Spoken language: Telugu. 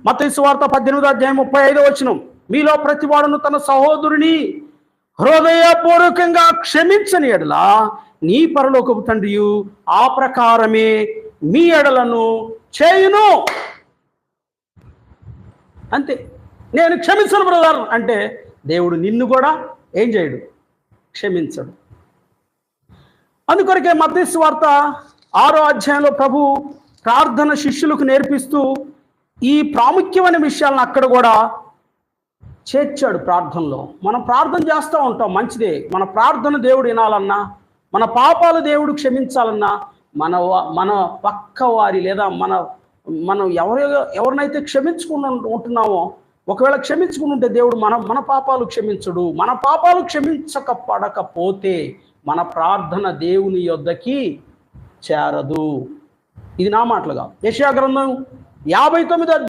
మత్తయి సువార్త 18:35 మీలో ప్రతివాడును తన సహోదరుని హృదయపూర్వకంగా క్షమించని ఎడల నీ పరలోకపు తండ్రియు ఆ ప్రకారమే మీ ఎడలను చేయును. అంతే. నేను క్షమించను బ్రదర్ అంటే దేవుడు నిన్ను కూడా ఏం చేయడు, క్షమించడు. అందుకొరకే మత్తయి సువార్త 6వ ప్రభు ప్రార్థన శిష్యులకు నేర్పిస్తూ ఈ ప్రాముఖ్యమైన విషయాలను అక్కడ కూడా చేర్చాడు. ప్రార్థనలో మనం ప్రార్థన చేస్తూ ఉంటాం, మంచిదే. మన ప్రార్థన దేవుడు వినాలన్నా, మన పాపాలు దేవుడు క్షమించాలన్నా, మన పక్క వారి లేదా మనం ఎవరినైతే ఉంటున్నామో ఒకవేళ క్షమించుకుని ఉంటే దేవుడు మన పాపాలు క్షమించడు. మన పాపాలు క్షమించకపోతే మన ప్రార్థన దేవుని యొద్దకి చేరదు. ఇది నా మాటలుగా. యెషయా గ్రంథం 59